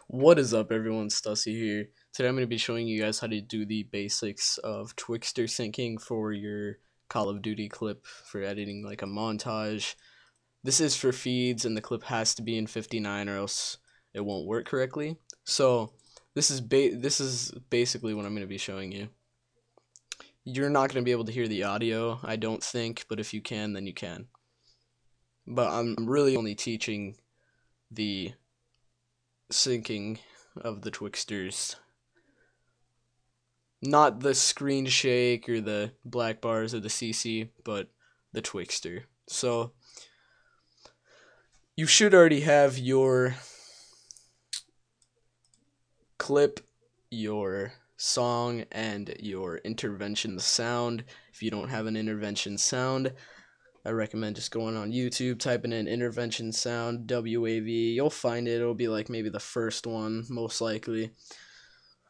What is up, everyone? Stussy here. Today I'm going to be showing you guys how to do the basics of Twixtor syncing for your Call of Duty clip for editing like a montage. This is for feeds and the clip has to be in 59 or else it won't work correctly. So this is basically what I'm going to be showing you. You're not going to be able to hear the audio, I don't think, but if you can, then you can. But I'm really only teaching the syncing of the Twixtors, not the screen shake or the black bars or the CC, but the Twixtor. So you should already have your clip, your song, and your intervention sound. If you don't have an intervention sound, I recommend just going on YouTube, typing in intervention sound, WAV. You'll find it. It'll be like maybe the first one, most likely.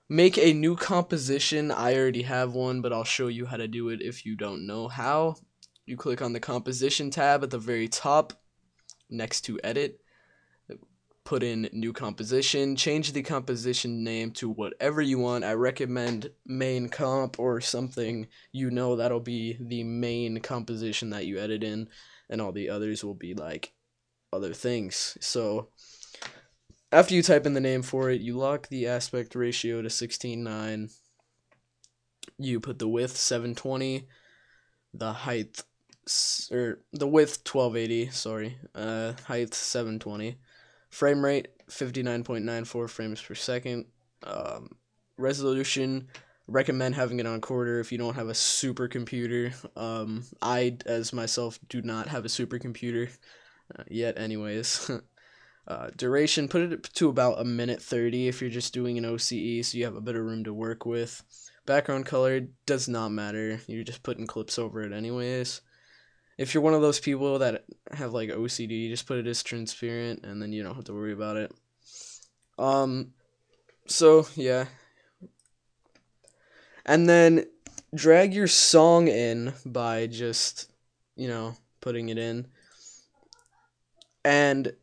Make a new composition. I already have one, but I'll show you how to do it if you don't know how. You click on the composition tab at the very top next to edit. Put in new composition. Change the composition name to whatever you want. I recommend main comp or something that'll be the main composition that you edit in, and all the others will be like other things. So after you type in the name for it, you lock the aspect ratio to 16:9. You put the width 720, the height or the width 1280, sorry. Height 720. Frame rate 59.94 frames per second. Resolution, recommend having it on quarter if you don't have a supercomputer. I, as myself, do not have a supercomputer yet anyways. Duration, put it to about 1:30 if you're just doing an OCE, so you have a bit of room to work with. Background color does not matter. You're just putting clips over it anyways. If you're one of those people that have like OCD, just put it as transparent and then you don't have to worry about it. So yeah. And then drag your song in by just, putting it in. And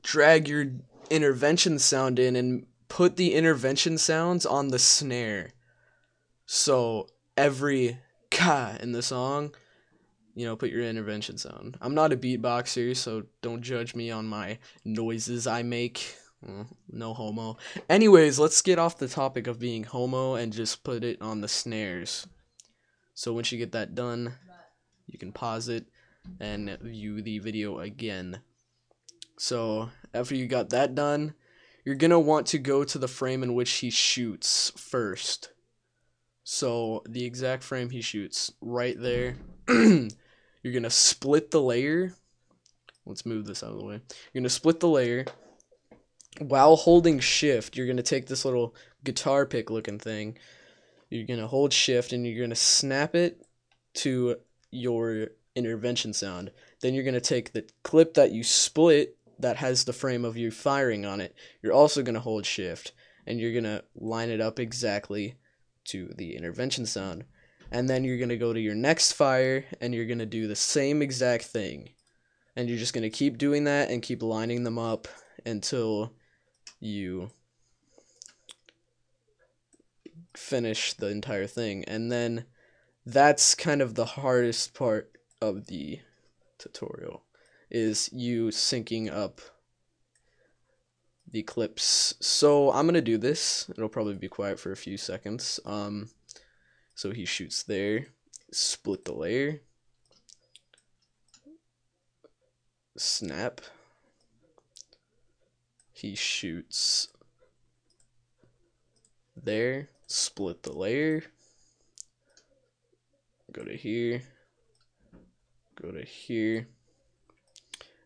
drag your intervention sound in and put the intervention sounds on the snare. So every ka in the song, put your intervention sound. I'm not a beatboxer, so don't judge me on my noises I make. No homo. Anyways, let's get off the topic of being homo and just put it on the snares. So once you get that done, you can pause it and view the video again. So after you got that done, you're going to want to go to the frame in which he shoots first. So the exact frame he shoots, right there. You're going to split the layer. Let's move this out of the way. You're going to split the layer. While holding shift, you're going to take this little guitar pick looking thing. You're going to hold shift and you're going to snap it to your intervention sound. Then you're going to take the clip that you split that has the frame of you firing on it. You're also going to hold shift and you're going to line it up exactly to the intervention sound. And then you're going to go to your next fire and you're going to do the same exact thing. And you're just going to keep doing that and keep lining them up until you finish the entire thing. And then that's kind of the hardest part of the tutorial, is you syncing up the clips. So I'm gonna do this. It'll probably be quiet for a few seconds. So he shoots there, split the layer, snap, he shoots there, split the layer, go to here, go to here,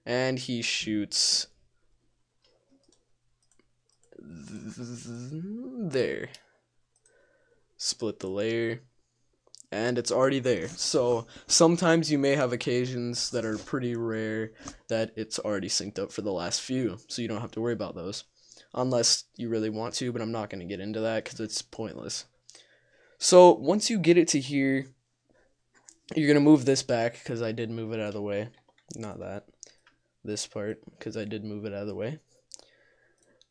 and he shoots there, split the layer, and it's already there. So sometimes you may have occasions that are pretty rare that it's already synced up for the last few, so you don't have to worry about those unless you really want to, but I'm not going to get into that because it's pointless. So once you get it to here, you're going to move this back because I did move it out of the way. Not that. This part, because I did move it out of the way.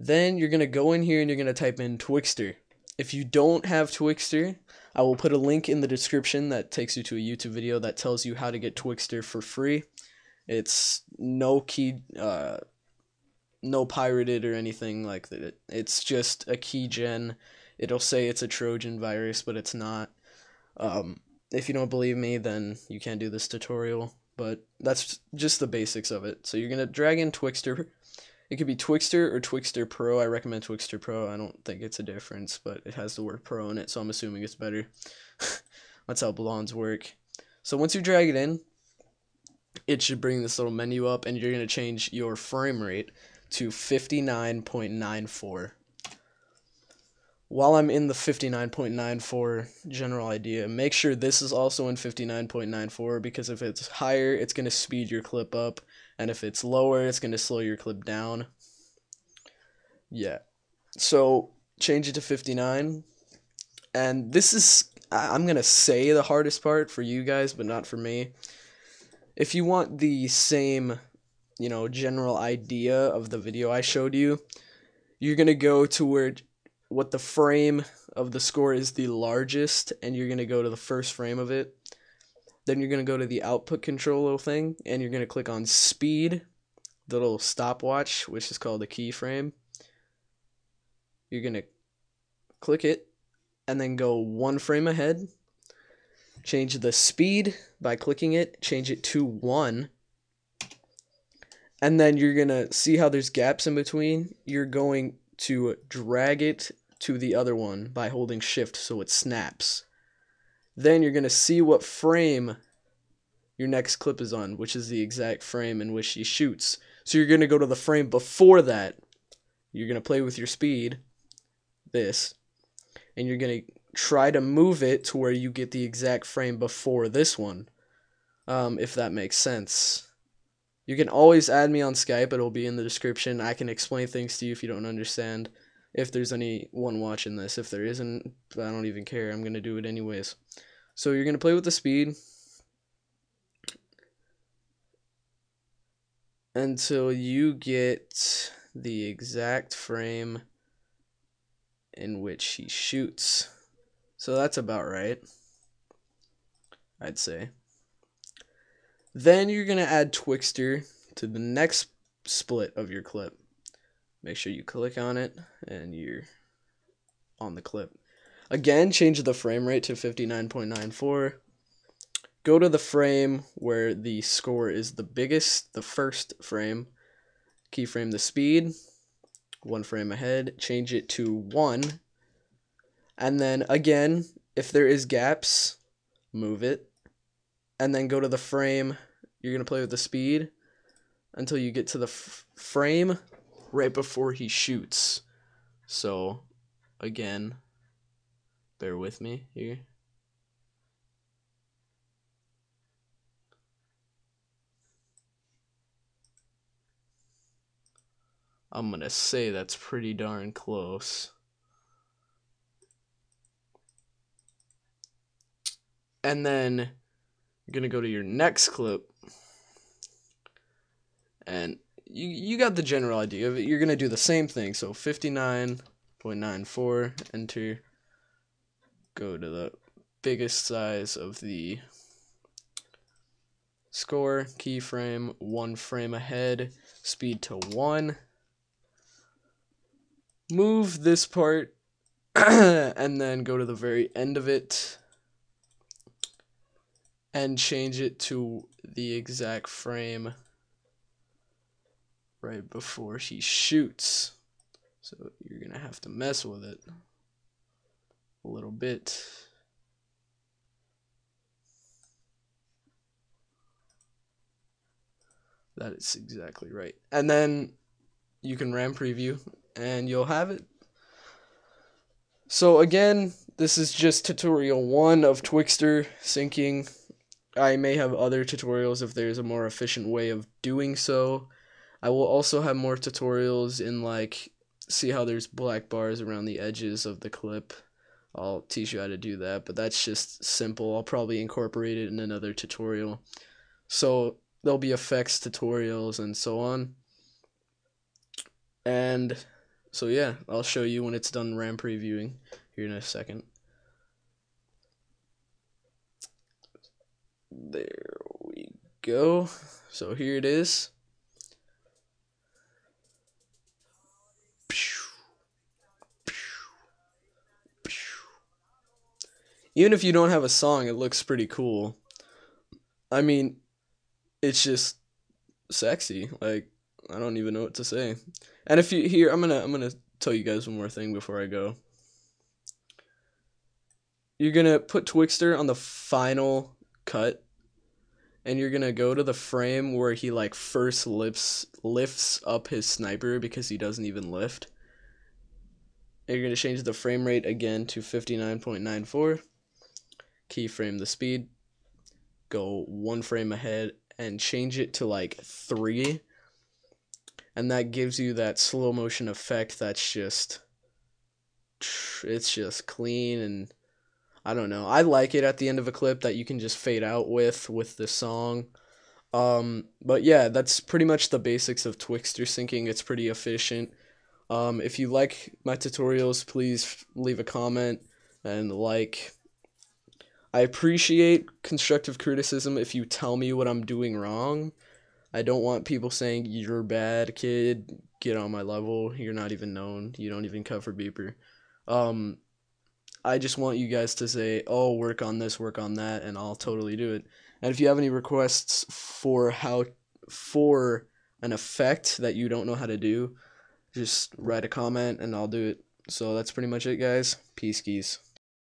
Then you're going to go in here and you're going to type in Twixtor. If you don't have Twixtor, I will put a link in the description that takes you to a YouTube video that tells you how to get Twixtor for free. It's no pirated or anything like that. It's just a key gen. It'll say it's a Trojan virus, but it's not. If you don't believe me, then you can't do this tutorial, but that's just the basics of it. So you're going to drag in Twixtor. It could be Twixtor or Twixtor Pro. I recommend Twixtor Pro. I don't think it's a difference, but it has the word Pro in it, so I'm assuming it's better. That's how blondes work. So once you drag it in, it should bring this little menu up, and you're going to change your frame rate to 59.94. While I'm in the 59.94 general idea, make sure this is also in 59.94, because if it's higher, it's going to speed your clip up, and if it's lower, it's going to slow your clip down. Yeah. So change it to 59. And this is, I'm going to say, the hardest part for you guys, but not for me. If you want the same, general idea of the video I showed you, you're going to go to where what the frame of the score is the largest, and you're going to go to the first frame of it. Then you're going to go to the output control little thing, and you're going to click on speed, the little stopwatch, which is called a keyframe. You're going to click it, and then go one frame ahead. Change the speed by clicking it, change it to 1. And then you're going to see how there's gaps in between. You're going to drag it to the other one by holding shift so it snaps. Then you're going to see what frame your next clip is on, which is the exact frame in which she shoots. So you're going to go to the frame before that. You're going to play with your speed, this, and you're going to try to move it to where you get the exact frame before this one, if that makes sense. You can always add me on Skype. It'll be in the description. I can explain things to you if you don't understand. If there's anyone watching this. If there isn't, I don't even care. I'm going to do it anyways. So you're going to play with the speed until you get the exact frame in which he shoots. So that's about right, I'd say. Then you're going to add Twixtor to the next split of your clip. Make sure you click on it and you're on the clip. Again, change the frame rate to 59.94. Go to the frame where the score is the biggest, the first frame. Keyframe the speed, one frame ahead. Change it to 1. And then again, if there is gaps, move it. And then go to the frame. You're going to play with the speed until you get to the frame right before he shoots. So, again, bear with me here. I'm going to say that's pretty darn close. And then you're going to go to your next clip. And you got the general idea of it. You're going to do the same thing. So 59.94, enter. Go to the biggest size of the score, keyframe, one frame ahead, speed to 1. Move this part and then go to the very end of it and change it to the exact frame right before he shoots. So you're going to have to mess with it a little bit. That is exactly right. And then you can RAM preview and you'll have it. So again, this is just tutorial 1 of Twixtor syncing. I may have other tutorials if there's a more efficient way of doing so. I will also have more tutorials in, like, see how there's black bars around the edges of the clip. I'll teach you how to do that, but that's just simple. I'll probably incorporate it in another tutorial. So there'll be effects tutorials and so on. And So yeah, I'll show you when it's done RAM previewing here in a second. There we go. So here it is. Even if you don't have a song, it looks pretty cool. I mean, it's just sexy. Like, I don't even know what to say. And if you here, I'm gonna tell you guys one more thing before I go. You're gonna put Twixtor on the final cut, and you're gonna go to the frame where he like first lifts up his sniper because he doesn't even lift. And you're gonna change the frame rate again to 59.94. Keyframe the speed. Go one frame ahead and change it to like 3, and that gives you that slow motion effect that's just, it's just clean. And I don't know, I like it at the end of a clip that you can just fade out with the song. But yeah, that's pretty much the basics of Twixtor syncing. It's pretty efficient. If you like my tutorials, please leave a comment and like. I appreciate constructive criticism if you tell me what I'm doing wrong. I don't want people saying, "You're bad, kid. Get on my level. You're not even known. You don't even cover beeper." Um, I just want you guys to say, "Oh, work on this, work on that," and I'll totally do it. And if you have any requests for an effect that you don't know how to do, just write a comment and I'll do it. So that's pretty much it, guys. Peace, geese.